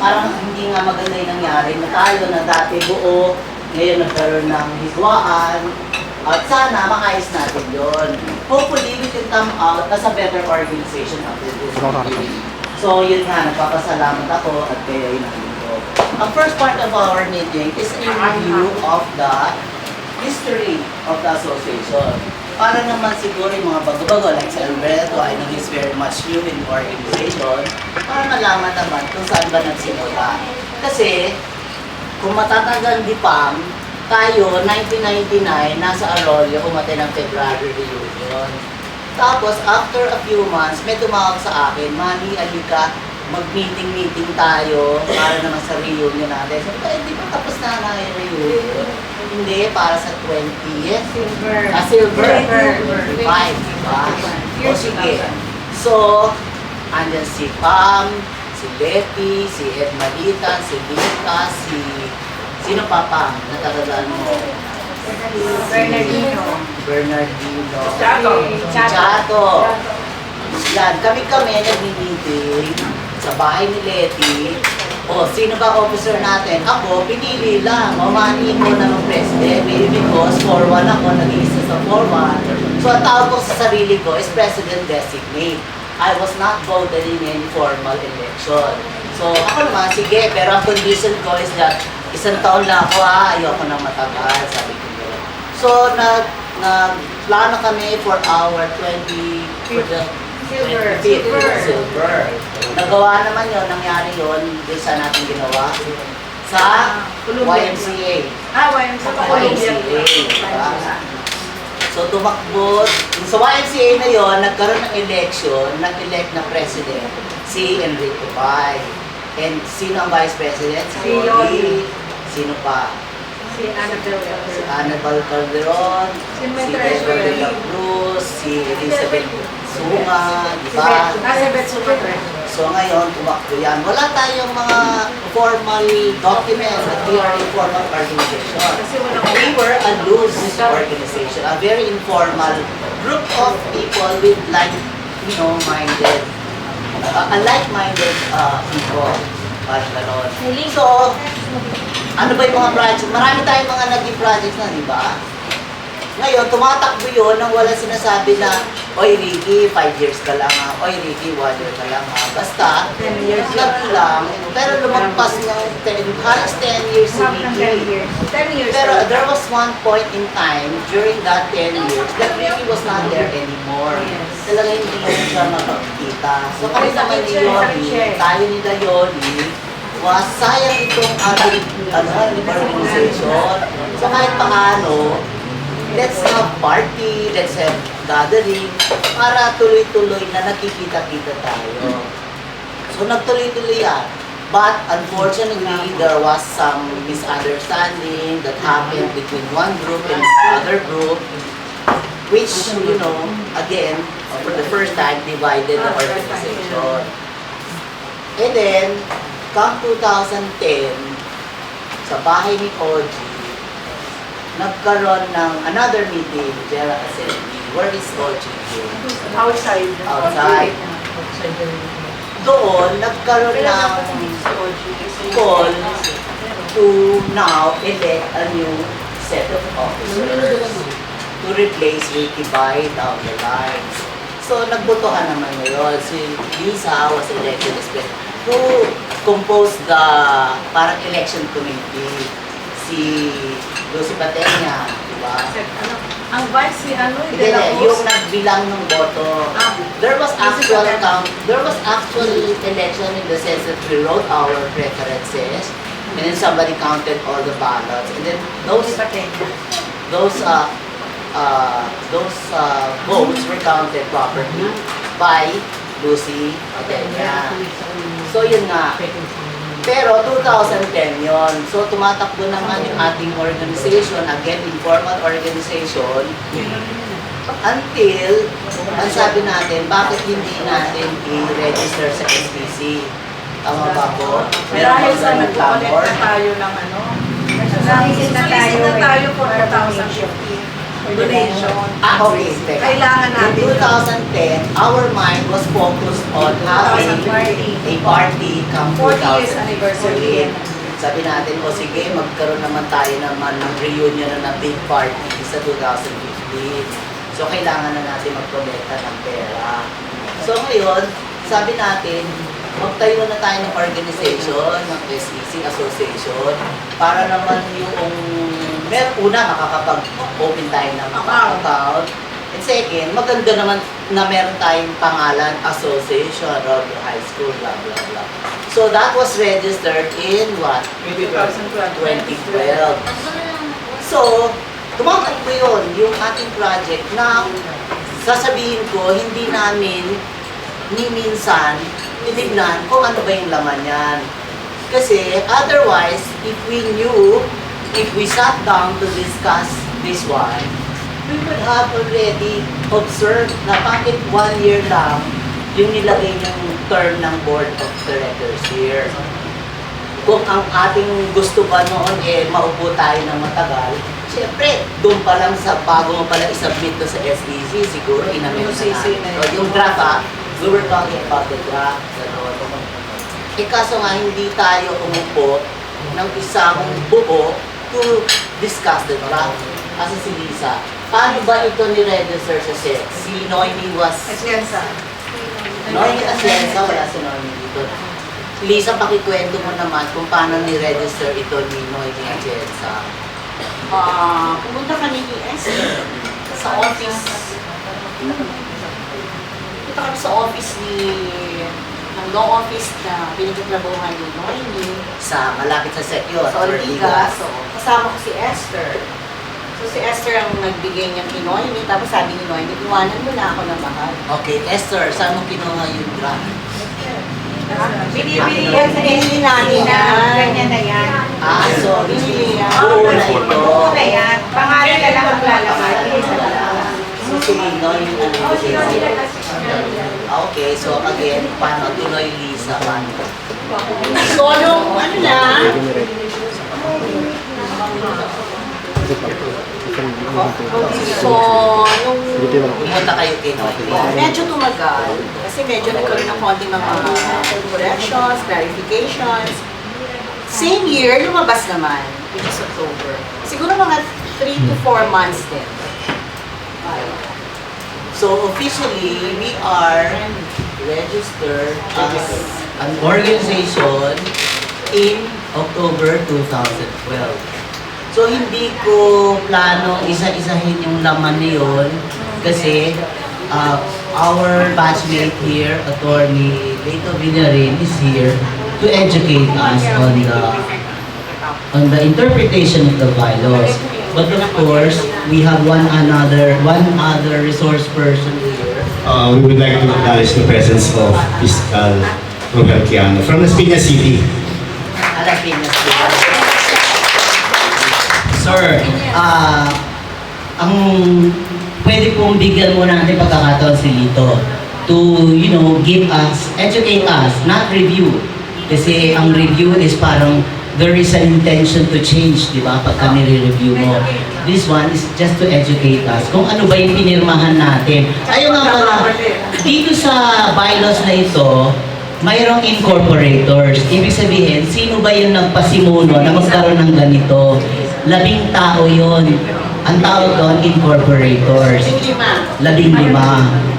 parang hindi nga maganda yung nangyari na tayo na dati buo, ngayon nagkaroon ng hidwaan, at sana makayos natin yun. Hopefully, we can come out as a better organization after this meeting. So, yun nga, nagpapasalamat ako at kaya yun nandito. Ang first part of our meeting is a review of the history of the association. Para naman siguro yung mga bago-bago, like si Alberto, I know he's very much new in the organization, para malaman naman kung saan ba nagsimula. Kasi, kung matatandaan di Pam, tayo, 1999, nasa Arroyo, umatay ng February reunion. Tapos, after a few months, may tumawag sa akin, Manny, alika, mag-meeting tayo para naman sa reunion natin. Sabi ko, hindi ba tapos na yung reunion? Hindi, para sa 20th. Silver. 5, diba? O sige. So, andyan si Pam, si Betty, si Ed Malitan, si Vita, sino pa Pam? Natatandaan mo? Bernardino. Chato. Yan, kami nag-meeting sa bahay ni Letty. O, sino ba officer natin? Ako, pinili lang. Mamani ko na ng president. Maybe because 4-1 ako, nag-iisa sa 4-1. So, ang tawag ko sa sarili ko is president designate. I was not voted in any formal election. So, ako naman, sige, pero ang condition ko is that isang taon na ako ayoko nang matagal, sabi ko. So, nag-plano kami for our 25th silver. Nagawa naman yun, nangyari yun, doon sa natin ginawa sa YMCA. YMCA. So, tumakbo. Sa YMCA na yun, nagkaroon ng election, nag-elect na president, si Enrique Pay. And sino ang vice president? Si Yoli. Sino pa? Si Annabel Calderon, si Edward de la Cruz, si Elizabeth Sunga, di ba? So ngayon, tumakbo yan. Wala tayong mga formal documents that we are a formal organization. We were a loose organization, a very informal group of people with like-minded, people. Parang gano'n. So, ano ba yung mga projects? Marami tayong mga naging projects na, di ba? Ngayon, tumatakbo yun nang wala sinasabi na, oy Ricky, 5 years ka lang ha. Oy Ricky, 1 year ka lang ha. Basta, 10 years lang. Pero lumagpas ng halos 10 years si Ricky. Pero there was one point in time during that 10 years that Ricky was not there anymore. Talaga hindi na siya makakita. So kami naman ni Yoli, tayo ni Yoli, was sayang itong ating organization. So kahit paano, let's have party, let's have gathering, para tuloy-tuloy na nakikita-kita tayo. So nagtuloy-tuloy yan. But unfortunately, there was some misunderstanding that happened between one group and another group, which, again, for the first time, divided the organization. And then, come 2010, sa bahay ni Oji, nagkaroon ng another meeting, General Assembly. Where is Oji? Outside. Doon, nagkaroon ng call to now elect a new set of officers to replace Ricky Bay down the line. So, nagbotohan naman ngayon. Si Lisa was elected as president. Who composed the parang election committee? Si Lucy Patenya, di ba? Ang vice si Hindi, yung nagbilang ng boto. There was actual election in the sense that we wrote our preferences and then somebody counted all the ballots and then those votes were counted properly by Lucy Patenya. So yun nga. Pero 2010 yon. So tumatakbo naman yung ating organization, again, informal organization, until, ang sabi natin, bakit hindi natin i-register sa SBC? Tama ba po? Dahil sa nag-collect na tayo ng Nag-collect na tayo for 2015. Donation. Okay, teka. Kailangan natin. In 2010, our mind was focused on having 2020. a party come 40 years anniversary. 2014. Sabi natin, o sige, magkaroon naman tayo naman ng reunion na ng big party sa 2015. So, kailangan na natin magprometa ng pera. So, ngayon, sabi natin, magtayo na tayo ng organization, ng SEC Association, para naman yung una, makakapag-open tayo ng account. And second, maganda naman na meron tayong pangalan, Association, Rodeo High School, blah, blah, blah. So that was registered in what? 2012. So, tumatakbo yun, yung ating project na sasabihin ko, hindi namin ni minsan tinignan kung ano ba yung laman yan. Kasi otherwise, if we sat down to discuss this one, we would have already observed na bakit 1 year lang yung nilagay yung term ng board of directors here. Kung ang ating gusto ba noon maupo tayo ng matagal, siyempre, doon pa lang sa bago mo pala isubmit to sa SEC, siguro inamit na natin. So, yung draft we were talking about the draft. Kaso nga, hindi tayo umupo ng isang buo to discuss the draft. Kasi si Lisa, paano ba ito ni-register sa SEC? Si Noemi was... Asienza. Noemi Asienza, wala si Noemi dito. Lisa, pakikwento mo naman kung paano ni-register ito ni Noemi Asienza. Pumunta kami ni Esther sa office. Punta kami sa office ng law office na pinagtatrabuhan ni Noemi. Sa malapit sa SEC yun. Sa Ortigas. So, kasama ko si Esther. So si Esther ang nagbigay niya kay Noemi. Tapos sabi ni Noemi, iwanan mo na ako ng mahal. Okay, Esther, saan mo kinuha yung draft? Binibili Yan sa binili namin na. Ganyan na yan. So, Binili yan. buo na ito. Oo na yan. Pangalan na lang ang lalakad. So, sino yung okay, so again, paano tuloy Lisa? Paano? So nung ano na, nung Pumunta kayo kay Noemi. medyo tumagal, kasi medyo nagkaroon ng konting mga corrections, clarifications. Same year, lumabas naman, which is October. Siguro mga 3 to 4 months din. So, officially, we are registered as an organization in October 2012. So, hindi ko plano isa-isahin yung laman na yun kasi our batchmate here, Attorney Leito Villarin, is here to educate us on the interpretation of the bylaws. But of course, we have one other resource person here. We would like to acknowledge the presence of Fiscal Robert Kiano from Las Piñas City. Alapinas. Sir, ang pwede pong bigyan mo natin pagkakataon si Lito to, educate us, not review. Kasi ang review is parang there is an intention to change, di ba? Pagka nire-review mo. This one is just to educate us. Kung ano ba yung pinirmahan natin. Ayun nga pala, dito sa bylaws na ito, mayroong incorporators. Ibig sabihin, sino ba yung nagpasimuno na magkaroon ng ganito? 10 tao yun. Ang tawag doon, incorporators. 15.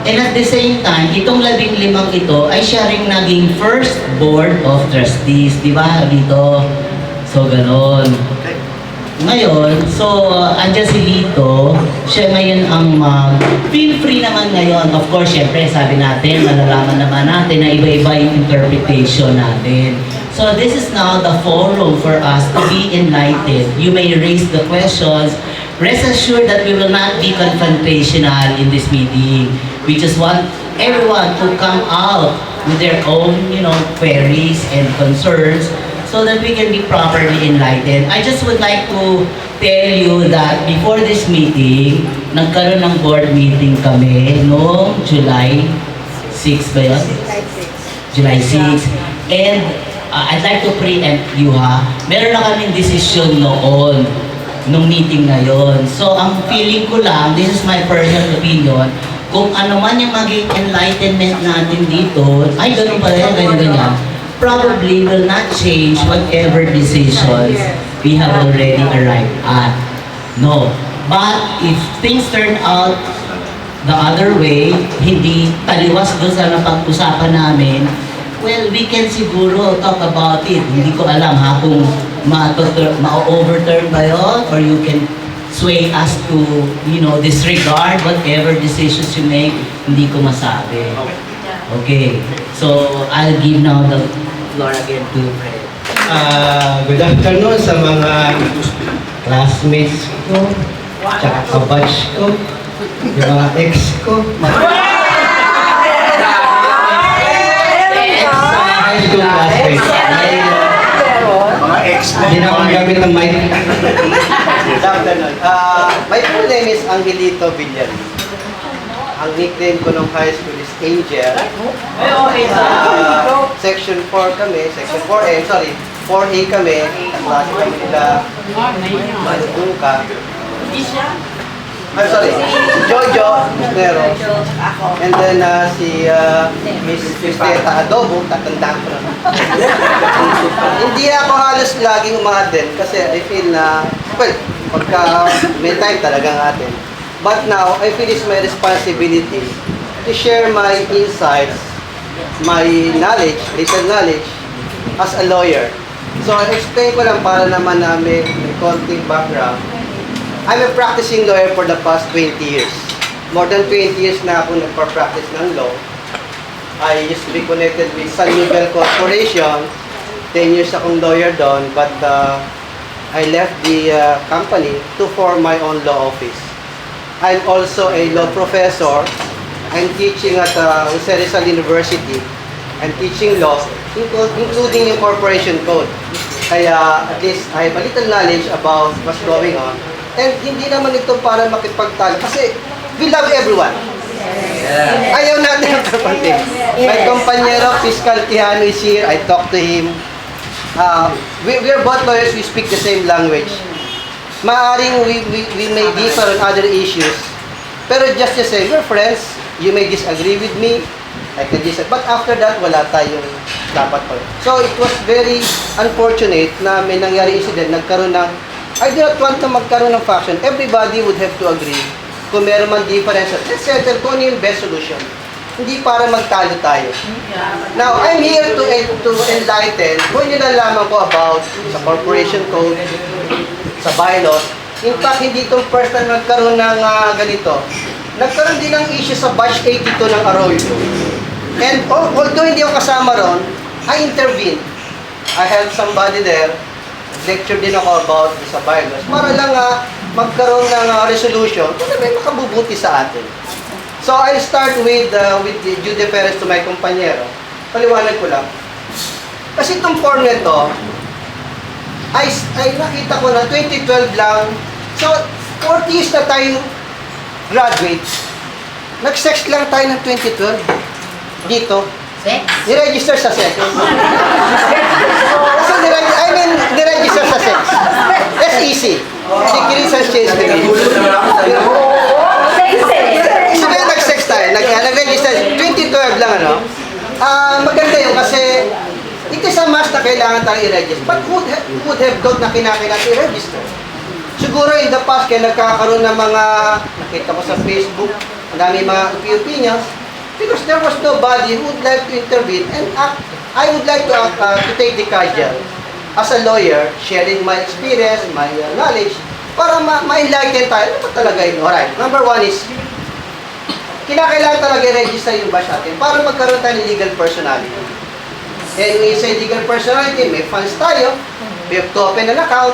And at the same time, itong 15 ito ay siya ring naging first board of trustees. Di ba dito? So, ganon. Ngayon, andyan si Lito, siya ngayon ang feel free naman ngayon. Of course, syempre, sabi natin, malalaman naman natin na iba-iba yung interpretation natin. So this is now the forum for us to be enlightened. You may raise the questions. Rest assured that we will not be confrontational in this meeting. We just want everyone to come out with their own, queries and concerns so that we can be properly enlightened. I just would like to tell you that before this meeting, nagkaroon ng board meeting kami noong July 6 ba yun? July 6. And I'd like to preempt you ha. Meron na kaming desisyon noon nung meeting na yon. So, ang feeling ko lang, this is my personal opinion, kung ano man yung maging enlightenment natin dito, ay, ganun pala yan, ganyan, probably will not change whatever decisions we have already arrived at. No. But if things turn out the other way, hindi taliwas doon sa napag-usapan namin, well, we can siguro talk about it. Hindi ko alam ha kung ma-overturn ba yun, or you can sway us to, disregard whatever decisions you make. Hindi ko masabi. Okay. So, I'll give now the floor again to Fred. Good afternoon sa mga classmates ko, tsaka kabatch ko, yung mga ex ko, high school classmates. Mga ex na Hindi na akong gamit ng mic. Good afternoon. My full name is Angelito Villari. Ang nickname ko nung high school is Angel. Section 4 kami, Section 4A, sorry, 4A kami. Kaklase kami nila Manuduka. I'm sorry, Jojo Nero. And then si Miss Teta Adobo, tatandaan ko na. Hindi ako halos laging umaten kasi I feel na, well, pagka may time talagang atin. But now, I feel it's my responsibility to share my insights, my knowledge, legal knowledge, as a lawyer. So, explain ko lang para naman na may konting background. I'm a practicing lawyer for the past 20 years. More than 20 years na ako nagpa-practice ng law. I used to be connected with San Miguel Corporation. 10 years akong lawyer doon, but I left the company to form my own law office. I'm also a law professor. I'm teaching at Jose Rizal University. I'm teaching law, including yung corporation code. Kaya at least I have a little knowledge about what's going on. And hindi naman ito para makipagtalo kasi we love everyone. Ayaw natin ang kapatid. My compañero, Fiscal Quijano is here. I talk to him. We are both lawyers. We speak the same language. Maaring we may differ on other issues. Pero just to say, we're friends. You may disagree with me. I can disagree. But after that, wala tayong dapat pa. So it was very unfortunate na may nangyari incident. Nagkaroon ng, I do not want na magkaroon ng faction. Everybody would have to agree. Kung meron man difference, let's settle kung ano yung best solution. Hindi para magtalo tayo. Now, I'm here to enlighten kung yung nalaman ko about sa corporation code, sa bylaws. In fact, hindi itong first time nagkaroon ng ganito. Nagkaroon din ng issue sa batch 82 ng Arroyo. And although hindi ako kasama ron, I intervened. I helped somebody there. Lecture din ako about sa bylaws para lang magkaroon ng resolution kung may makabubuti sa atin. So I'll start with the due deference to my compañero. Paliwanag ko lang. Kasi itong form nito, ay nakita ko na 2012 lang. So 40 years na tayo graduate. Nag-sex lang tayo ng 2012 dito. Sex? Niregister sa sex. Kasi niregister sa sex. That's easy. Secret sa change ka na. So kaya nag-sex tayo. Nag-register. 2012 lang ano. Maganda yun kasi it is a must na kailangan tayo i-register. But who would have thought na kinakailangan i-register? Siguro in the past kaya nagkakaroon ng mga nakita ko sa Facebook, ang dami mga opinions. Because there was nobody who would like to intervene and I would like to take the cudgel as a lawyer, sharing my experience, my knowledge, para ma-enlighten tayo. Ano ba talaga yun? Alright, number one is, kinakailangan talaga i-register yung batch natin para magkaroon tayo ng legal personality. And when you say legal personality, may funds tayo, we have to open an account.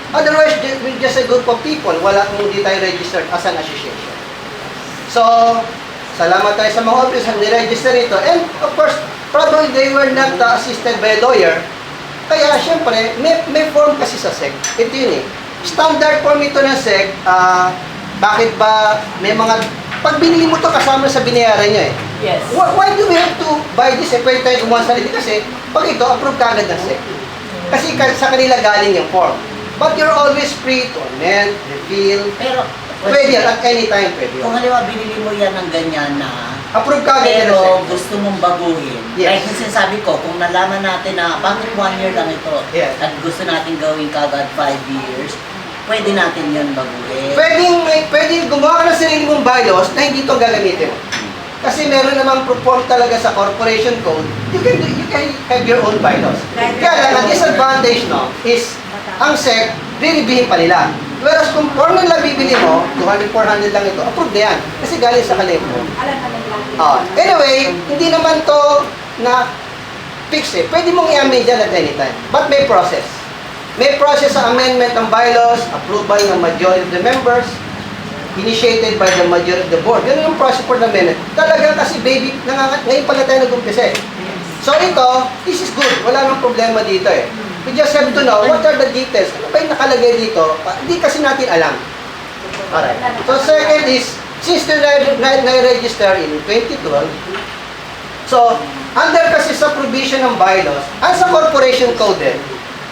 Otherwise, we're just a group of people. Wala kung hindi tayo registered as an association. So, salamat tayo sa mga office na niregister ito. And of course, probably they were not assisted by a lawyer. Kaya syempre, may form kasi sa SEC. Ito yun eh. Standard form ito ng SEC. Bakit ba may mga... Pag binili mo ito kasama sa binayaran nyo eh. Yes. Why do we have to buy this? Pwede tayo gumawa sa sarili kasi pag ito, approve ka agad ng SEC. Kasi sa kanila galing yung form. But you're always free to amend, reveal. Pero, Pwede yan, at any time pwede kung yan. halimbawa binili mo yan ng ganyan na Approve ka agad yan, pero sir. gusto mong baguhin. Yes. Like yung sinasabi ko, kung nalaman natin na bakit 1 year lang ito Yes. at gusto natin gawin kagad 5 years, pwede natin yan baguhin. Pwedeng gumawa ka ng sarili mong bylaws na hindi ito gagamitin mo. Kasi meron namang perform talaga sa corporation code, you can have your own bylaws. Kaya lang, ang disadvantage no, is ang SEC, riribihin pa nila. Whereas kung form nila bibili mo, 200, 400 lang ito, approved na yan. Kasi galing sa kalem mo. Anyway, hindi naman to na fix eh. Pwede mong i-amend dyan at any time. But may process. May process sa amendment ng bylaws, approval ng majority of the members, initiated by the majority of the board. Ganun yung process for the amendment. Talagang kasi baby, ngayon pala tayo nag-umpisa eh. So ito, this is good. Wala nang problema dito eh. We just have to know what are the details. Ano ba yung nakalagay dito? Hindi kasi natin alam. Alright. So second is, since na-register in 2012, so under kasi sa provision ng bylaws, at sa corporation code din,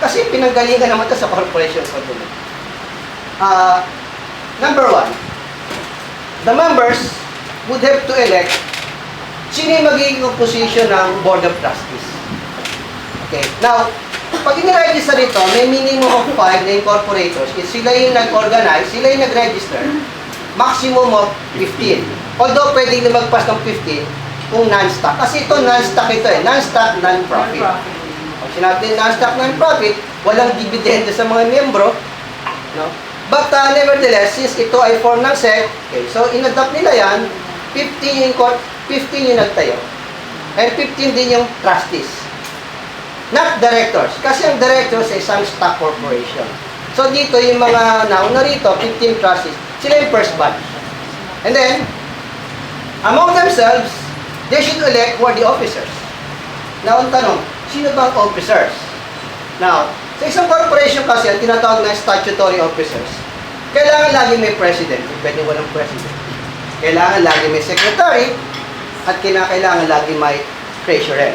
kasi pinanggalingan naman ito sa corporation code din. Number 1, the members would have to elect sino yung magiging composition ng Board of Trustees. Okay. Now, pag in-register ito, may minimum of 5 na incorporators. Sila yung nag-organize, sila yung nag-register. Maximum of 15. Although pwedeng lumagpas ng 15 kung non-stock. Kasi ito non-stock ito eh. Non-stock, non-profit. Pag sinabi non-stock, non-profit, walang dividend sa mga miyembro. No? But nevertheless, since ito ay form ng SEC, okay, so in-adopt nila yan, 15 yung nagtayo. And 15 din yung trustees. Not directors. Kasi ang directors ay isang stock corporation. So dito yung mga nauna rito, 15 trustees, sila yung first batch. And then, among themselves, they should elect who are the officers. Now, ang tanong, sino ba ang officers? Now, sa isang corporation kasi, ang tinatawag na statutory officers, kailangan lagi may president, pwede walang president. Kailangan lagi may secretary, at kailangan lagi may treasurer.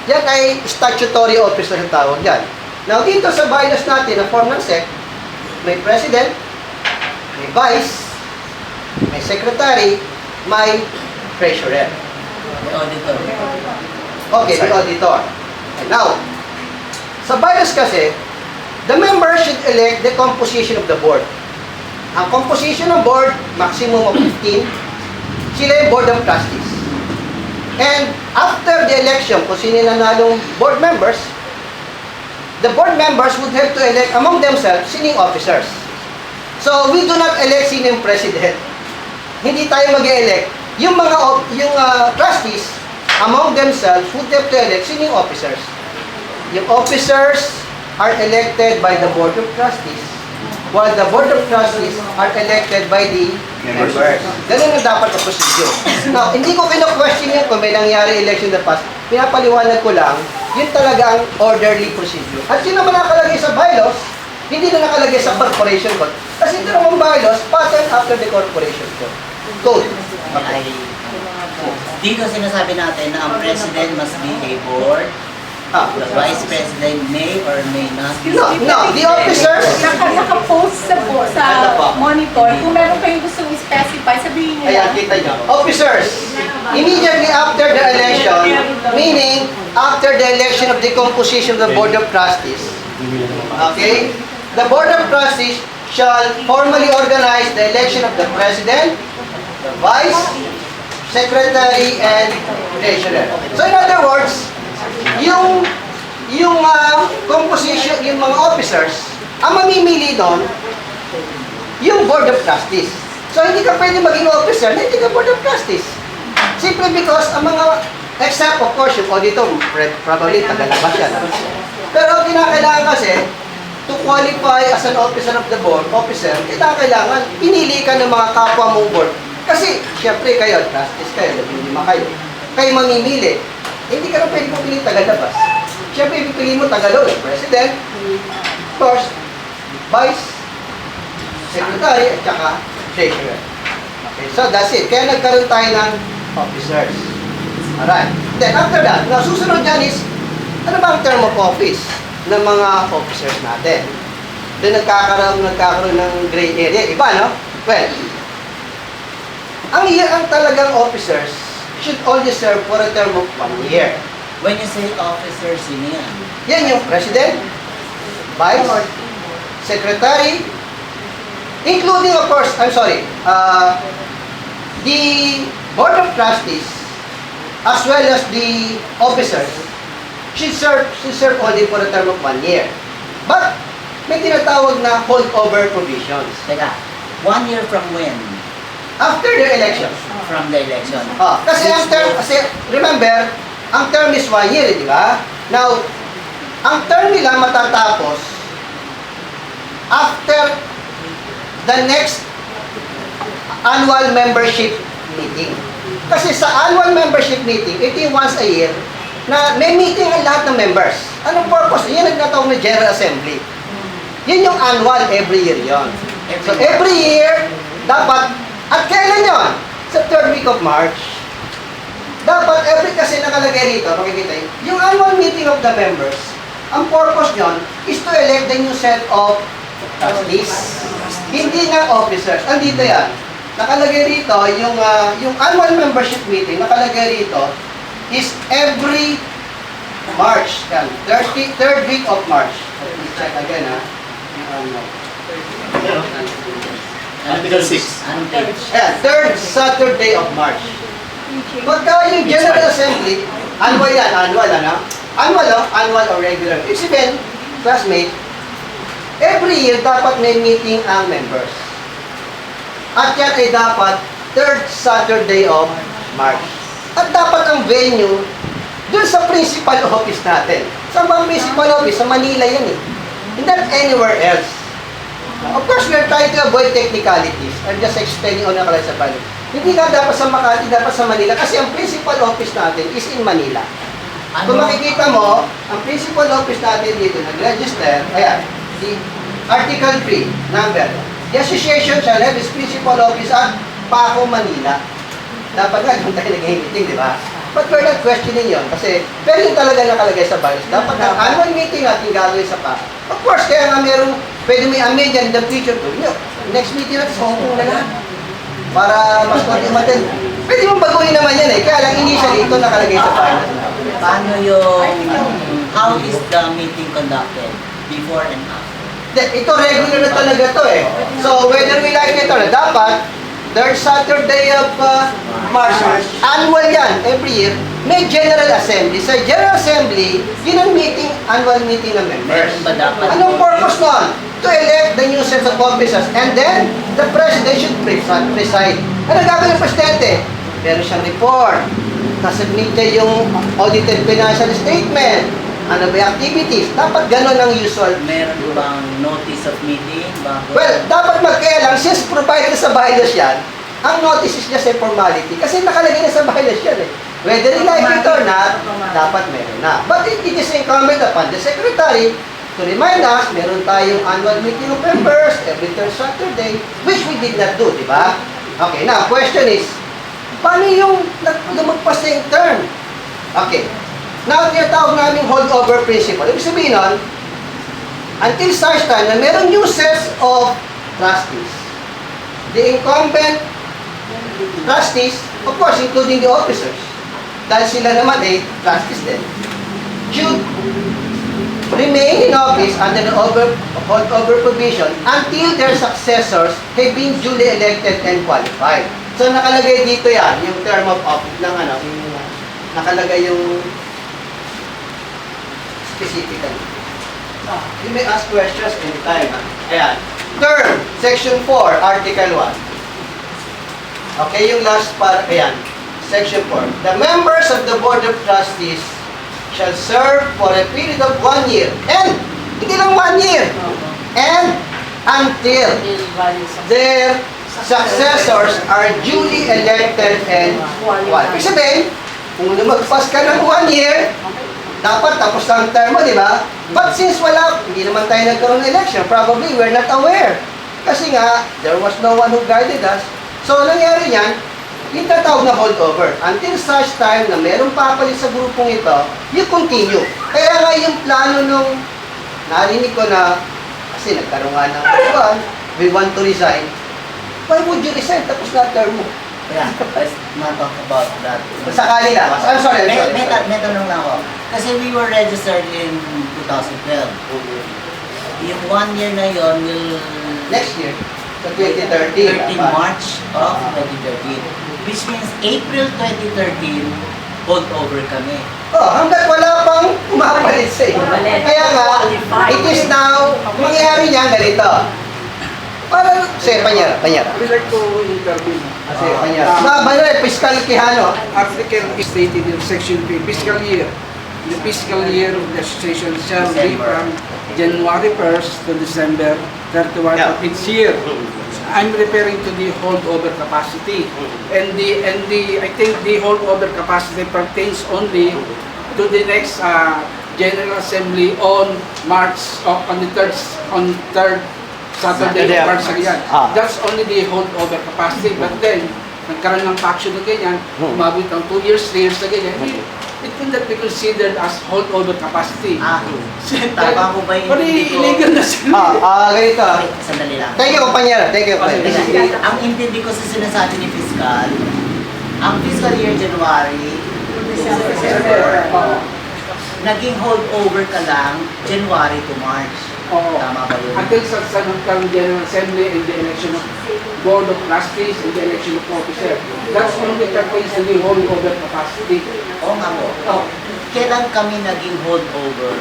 Yan ay statutory officer ang tawag yan. Now, dito sa bylaws natin, na form ng SEC, may president, may vice, may secretary, may treasurer. May auditor. Okay, may auditor. And now, sa bylaws kasi, the members should elect the composition of the board. Ang composition ng board, maximum of 15, sila yung board of trustees. And after the election, kung sino nanalong board members, the board members would have to elect among themselves sino yung officers. So, we do not elect sino yung president. Hindi tayo mag-elect. Yung trustees, among themselves, would have to elect sino yung officers. Yung officers are elected by the board of trustees, while the board of trustees are elected by the members. Ganun ang dapat ang procedure. Now, hindi ko kino-question yun kung may nangyari election in the past. Pinapaliwanag ko lang, yun talaga ang orderly procedure. At yun naman nakalagay sa bylaws, hindi na nakalagay sa corporation code. Kasi ito naman bylaws, pattern after the corporation code. Ay, dito sinasabi natin na ang president must be a board, the vice president may or may not be. No, the officers, Naka-post sa monitor. Kung meron kayong gusto i-specify, sabihin nyo ayan, lang. kita nyo. Officers, immediately after the election, meaning after the election of the composition of the Board of Trustees, okay, the Board of Trustees shall formally organize the election of the President, the Vice, Secretary, and Treasurer. So in other words, yung composition, yung mga officers, ang mamimili doon, yung Board of Trustees. So, hindi ka pwede maging officer, hindi ka Board of Trustees. Simply because ang mga, except of course, yung auditor, probably tagalabas yan. Pero ang kinakailangan kasi, to qualify as an officer of the board, kailangan pinili ka ng mga kapwa mong board. Kasi, syempre kayo, trustees kayo, 15 kayo. Kayo mamimili. Hindi ka na pwede pumili tagalabas. Siyempre, ipipili mo Tagalog, President, first, Vice, Secretary, at saka Treasurer. Okay, so that's it. Kaya nagkaroon tayo ng officers. Alright. Then, after that, na susunod dyan is, ano ba ang term of office ng mga officers natin? Doon nagkakaroon ng gray area. Iba, no? Well, ang talagang officers should only serve for a term of 1 year. When you say officer, sino yan? Yan yung president, vice, secretary, including, of course, the board of trustees, as well as the officers, should serve only for a term of 1 year. But, may tinatawag na holdover provisions. Teka, 1 year from when? After their election. From the election. Kasi remember, ang term is 1 year, di ba? Now, ang term nila matatapos after the next annual membership meeting. Kasi sa annual membership meeting, ito yung once a year, na may meeting ang lahat ng members. Anong purpose? Yan ang natawag na General Assembly. Yun yung annual, every year yon. So every year, dapat, at kailan yon? Sa 3rd week of March. Dapat, kasi nakalagay rito, makikita yung annual meeting of the members, ang purpose nyon is to elect the new set of trustees. Hindi ng officers. Andito yan. Nakalagay rito, yung annual membership meeting, nakalagay rito, is every March. Yan, 3rd week of March. Please check again, ha. Article 6. Anong page? Ayan, 3rd Saturday of March. Pagka yung General Assembly, annual yan, annual or regular. Ibig sabihin, classmate, every year dapat may meeting ang members. At yan ay dapat 3rd Saturday of March. At dapat ang venue dun sa principal office natin. Sa mga principal office, sa Manila yan eh. Not anywhere else. Of course, we are trying to avoid technicalities. I'm just explaining on nakalagay sa panel. Hindi nga dapat sa Makati, dapat sa Manila. Kasi ang principal office natin is in Manila. Kung makikita mo, ang principal office natin dito, nag-register, ayan, the Article 3, number. The association shall have its principal office at Paco, Manila. Dapat nga, doon tayo nag-meeting, di ba? But we're not questioning yun. Kasi, pero yung talaga nakalagay sa bylaws. Dapat ang annual meeting natin gagawin sa Paco. Of course, kaya nga merong, pwede may amend yan in the future. Next meeting natin sa Hong Kong na lang. Para mas konti-matin. Pwede mong baguhin naman yan eh. Kaya lang initially, ito nakalagay sa bylaws. Paano how is the meeting conducted? Before and after? Ito regular na talaga to eh. So, whether we like it or not, dapat, 3rd Saturday of March, annual yan, every year, may General Assembly. Sa General Assembly, yun ang meeting, annual meeting ng members. Meron ba dapat? Anong purpose nun? To elect the new sets of officers. And then, the President should preside. Ano gagawin ng Presidente? Meron siyang report. Kasubmit niya yung audited financial statement. Ano ba yung activities? Dapat gano'n ang usual. Meron bang notice of meeting? Well, dapat magkailang, since provided sa bylaws yan, ang notice is just a formality. Kasi nakalagay na sa bylaws yan eh. Whether you like it or not, dapat meron na. But it is incumbent upon the Secretary to remind us, meron tayong annual meeting of members every 3rd Saturday, which we did not do, di ba? Okay, now, question is, paano yung lumagpas na yung term? Okay. Now, tinatawag namin holdover principle. Ibig sabihin nun, until such time na meron new sets of trustees. The incumbent trustees, of course, including the officers, dahil sila naman ay trustees din, should remain in office under the holdover provision until their successors have been duly elected and qualified. So, nakalagay dito yan, yung term of office ng nakalagay yung specifically. You may ask questions anytime. Ayan. Term, Section 4, Article 1. Okay, yung last part, ayan. Section 4. The members of the Board of Trustees shall serve for a period of 1 year. And, hindi lang 1 year. And, until their successors are duly elected and qualified. Ibig sabihin, kung lumagpas ka ng 1 year, dapat tapos lang ang term mo, di ba? But since hindi naman tayo nagkaroon ng election, probably we're not aware. Kasi nga, there was no one who guided us. So, nangyari yan, yung tatawag na holdover. Until such time na merong papalit sa grupong ito, you continue. Kaya nga yung plano nung narinig ko na Kasi nagkaroon nga ng we want to resign. Why would you resign? Tapos na term mo. Yeah, let's not talk about that. Sakali lang. I'm sorry. May tanong lang ako. Kasi we were registered in 2012. Yung 1 year na yon will... Next year, sa 2013. 13 March of 2013. Which means April 2013, hold over kami. Hanggat wala pang umapalit sa iyo. Kaya nga, it is now, mangyayari niya ganito. Para, say, panyara. I'd like to intervene. Say, panyara. Ba, fiscal kihano. Article is stated in section 3, fiscal year. The fiscal year of the association shall be from January 1st to December 31 of each year. I'm referring to the holdover capacity. And I think the holdover capacity pertains only to the next General Assembly on the third Saturday of March again. That's only the holdover capacity. But then, nagkaroon ng faction na ganyan, umabot ng 2 years, 3 years na ganyan, it will not be considered as holdover capacity. Tama ko ba yung intindi ko? Illegal na sila. Ganito. Sandali lang. Thank you, panyara. Thank you. Ang intindi ko sa sinasabi ni Fiscal, ang fiscal year January, December, naging holdover ka lang January to March. Tama ba yun? Until sa General Assembly and the election of Board of Trustees and the election of officer. That's only pertains to the holdover capacity. Oo nga po. Kailan kami naging holdover?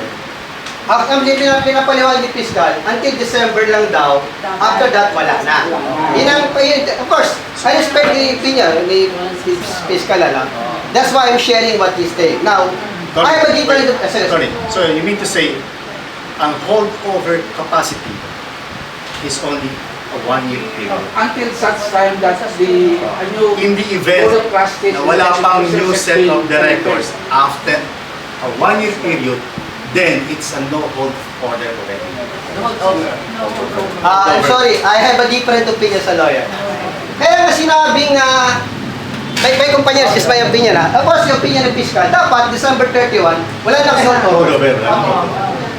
Ang pinapaliwanag ni Fiscal, until December lang daw, after that, wala na. Of course, I respect the opinion ni Fiscal, That's why I'm sharing what he's saying. Now, I have a different... Sorry. So you mean to say, ang holdover capacity is only a 1-year period. Until such time that the In the event Board of Trustees na wala and pang election new officers set of will- directors after a 1-year period, then it's a no hold order already. I'm sorry, I have a different opinion sa lawyer. Kaya nga sinabing may kumpanya, is my opinion Of course, yung opinion ng Fiscal, dapat December 31, wala na kayo Holdover.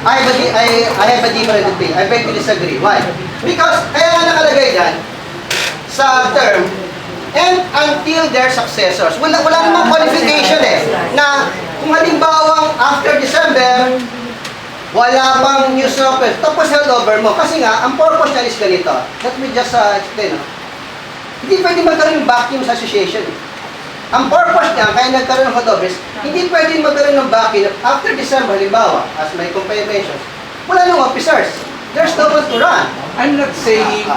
I have a different opinion. I beg to disagree. Why? Because, kaya nga nakalagay dyan, sa term, and until their successors. Wala namang qualification na kung halimbawang after December, wala pang new software, tapos holdover mo. Kasi nga, ang purpose niya is ganito. Let me just explain. Hindi pwede magkaroon ng vacuum sa association. Ang purpose niya, kaya nagkaroon ng holdover, hindi pwede magkaroon ng vacuum after December, halimbawa, as my company mentions, wala nang officers. There's no one to run. I'm not saying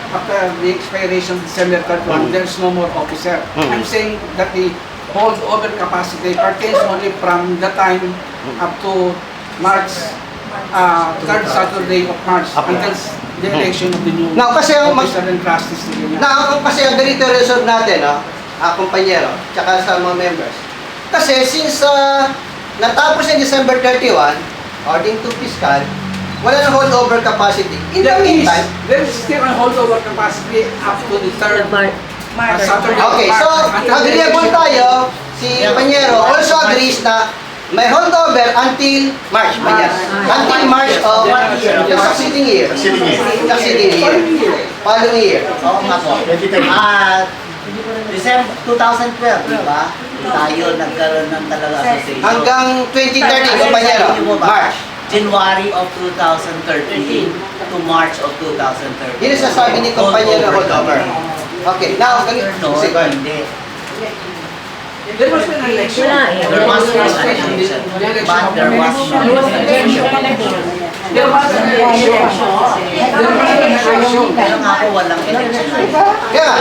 after the expiration of December 31, there's no more officer. I'm saying that the holdover capacity pertains only from the time up to March, third Saturday of March, until the election of the new Now, kasi ang officer and trustees. Kasi ang ganito resolve natin, kumpanyero, tsaka sa mga members. Kasi since natapos yung December 31, according to Fiscal, wala na holdover capacity. In the meantime, There is still a holdover capacity up to the third Saturday of okay, March. so Until the agreeable election. tayo, si Panyero also agrees na may holdover until March, until March of the succeeding year. Succeeding year. Following year. Oo nga po. December 2012, di ba? Tayo nagkaroon ng talaga association. Hanggang 2030, Panyero, March. January of 2013 to March of 2013. Yun ang sasabi ni Panyero holdover. Okay, now, No, sige. hindi. There was an election. There was an election. But there was no election. There was an election. Kaya nga po walang election. Kaya,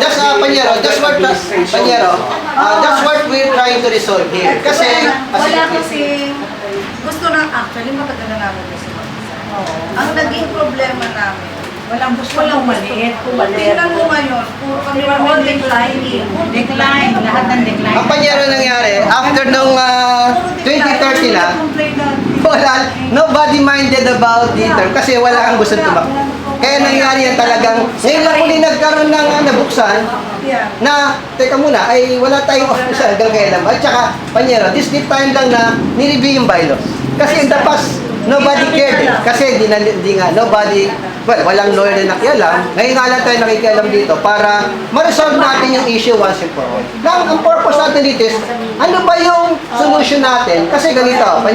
that's Panyero, that's what, Panyero, that's what we're trying to resolve here. Kasi, Wala kasi, gusto na actually matagal na namin gusto Ang naging problema namin, walang maliit. Tingnan mo ngayon, puro kami all decline, lahat ng decline. ang Panyero nangyari, after nung 2030 na, nobody minded about the term kasi wala kang gusto tumakbo. Kaya nangyari yan talagang, ngayon lang uli nagkaroon ng nabuksan, na, teka muna, ay wala tayong official hanggang kailan. At saka, Panyero, this time lang na nireview yung bylaws. Kasi in the past, nobody cared eh. Kasi di nga, nobody, well, walang lawyer na nakialam. Ngayon nga lang tayo nakikialam dito para ma-resolve natin yung issue once and for all. Lang, ang purpose natin dito is, ano ba yung solution natin? Kasi ganito,